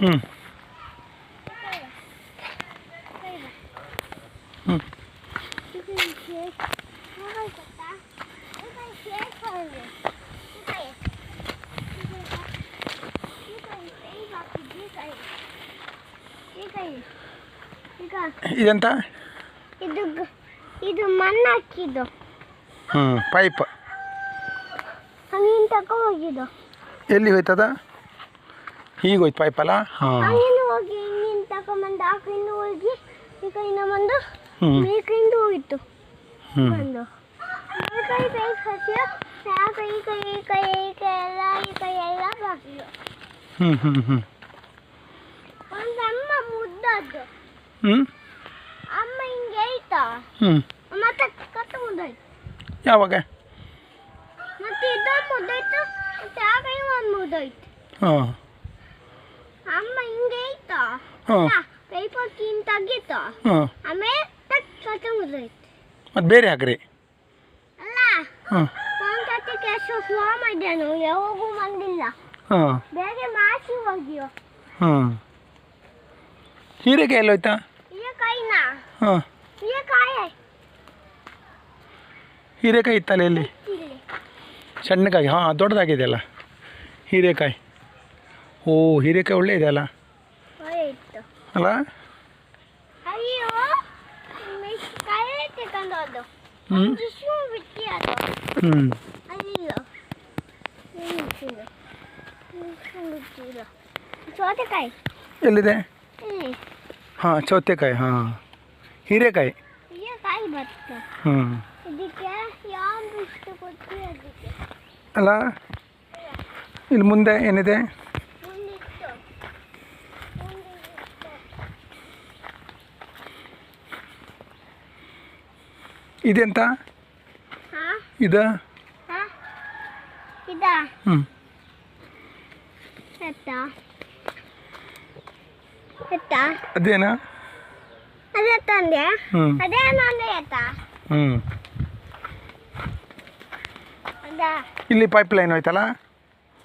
ಹ್ಞೂ ಹ್ಞೂ ಇದೆಂತ ಇದು ಮಣ್ಣು ಹಾಕಿದ್ದು. ಹ್ಞೂ ಪೈಪ್ ಹಂಗಿನ ತಕ ಹೋಗಿದ್ದು. ಎಲ್ಲಿ ಹೋಯ್ತದ? ಹೀಗೆ ಹೋಯ್ತು ಪೈಪಲ್ಲ? ಹಾಂ ಹಂಗಿನ ಹೋಗಿ ಹಿಂಗಿನ ತಗೊಂಬಂದು ಆ ಕೈಯಿಂದ ಹೋಗಿ ಈ ಕೈಯಿಂದ ಬಂದು ಈ ಕೈಯಿಂದ ಹೋಗಿತ್ತು. ಬಂದು ಈ ಕೈ ಹಸಿ ಆ ಕೈ ಎಲ್ಲ ಬಾಕಿದ್ದು. ಒಂದು ಅಮ್ಮ ಮುದ್ದದ್ದು. ಅಮ್ಮ ಹಿಂಗೆ ಆಯ್ತಾ ಮತ್ತೆ ಕತ್ತು ಮುದ್ದಾಯ್ತು. ಯಾವಾಗ? ಮತ್ತೆ ಇದೊಂದು ಮುದ್ದಾಯ್ತು ಮತ್ತೆ ಆ ಕೈ ಒಂದು ಮುದ್ದಾಯ್ತು. ಹಾಂ ಅಮ್ಮ ಹಿಂಗೆ ಆಯ್ತಾ ಪೈಪಕ್ಕಿಂತ ತೆಗಿತು. ಆಮೇಲೆ ಕತ್ತು ಮುದ್ದಾಯ್ತು. ಮತ್ತು ಬೇರೆ ಹಾಕ್ರಿ. ಅಲ್ಲ ಒಂದು ಕತ್ತೆ ಕೆಲಸ ಫ್ಲೋ ಮಾಡಿದೆನು ಯಾವಾಗೂ ಬಂದಿಲ್ಲ. ಬೇರೆ ಮಾಸಿ ಹೋಗಿಯೋ. ಹೀರೆಕಾಯಿ ಎಲ್ಲ ಹೋಯ್ತಾ? ಹೀರೆಕಾಯಿನ ಹಾಂ ಹೀರೆಕಾಯಿ ಇತ್ತಲ್ಲ ಎಲ್ಲಿ? ಸಣ್ಣಕಾಯಿ. ಹಾಂ ದೊಡ್ಡದಾಗಿದೆಯಲ್ಲ ಹೀರೆಕಾಯಿ. ಓ ಹೀರೆಕಾಯಿ ಒಳ್ಳೆ ಇದೆ ಅಲ್ಲ ಅಲ್ಲ? ಅಯ್ಯೋ ಕಾಯಿ ತಗೊಂಡೋದು ಬಿಟ್ಟಿ ಅದು. ಅಯ್ಯೋ ಸೌತೆಕಾಯಿ ಎಲ್ಲಿದೆ? ಹಾಂ ಸೌತೆಕಾಯಿ. ಹಾಂ ಹೀರೆಕಾಯಿ. ಹೀರೆಕಾಯಿ ಬರ್ತದೆ. ಇದಕ್ಕೆ ಯಾವ ಇಷ್ಟು ಕೊಟ್ಟು ಅದಕ್ಕೆ ಅಲ್ಲ ಇಲ್ಲಿ ಮುಂದೆ ಏನಿದೆ? ಇದೆಂತ ಇದು? ಅದೇನಾ? ಅದೇ ತಂದೆ ಅದೇ ನಂದೆ ಆಯ್ತಾ? ಇಲ್ಲಿ ಪೈಪ್ ಲೈನ್ ಹೋಯ್ತಲ್ಲ?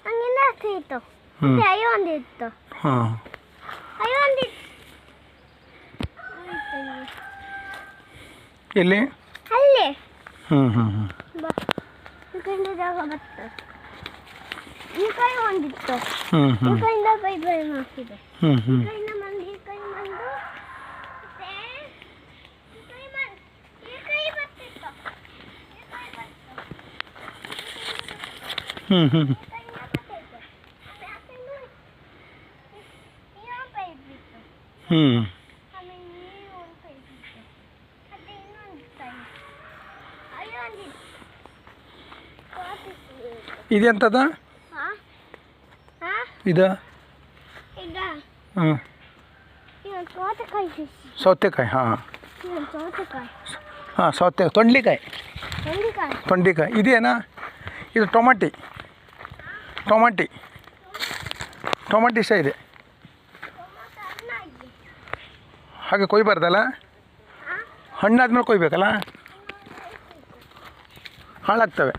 ಹಂಗಿಂದ ಇತ್ತು. ಅಯ್ಯೋ ಒಂದಿತ್ತು. ಹಾಂ ಅಯ್ಯೋ ಒಂದಿತ್ತು. ಎಲ್ಲಿ? ಅಲ್ಲಿ ಈ ಕೈಯಿಂದ ಬರ್ತದೆ. ಈ ಕೈ ಒಂದಿತ್ತು. ಈ ಕೈಯಿಂದ ಪೈಪ್ ಲೈನ್ ಹಾಕಿದೆ. ಈ ಕೈಯಿಂದ ಬಂದು ಈ ಕೈ ಬಂದು ಈ ಕೈ ಬರ್ತಿತ್ತು. ಇದೆಂತದ ಇದು? ಸೌತೆಕಾಯಿ. ಹಾಂ ಹಾಂ ತೊಂಡೆಕಾಯಿ. ಇದೇನಾ? ಇದು ಟೊಮಾಟಿ ಸಹ ಇದೆ. ಹಾಗೆ ಕೊಯ್ಬಾರ್ದಲ್ಲ? ಹಣ್ಣಾದ್ಮೇಲೆ ಕೊಯ್ಬೇಕಲ್ಲ? ಹಾಳಾಗ್ತವೆ.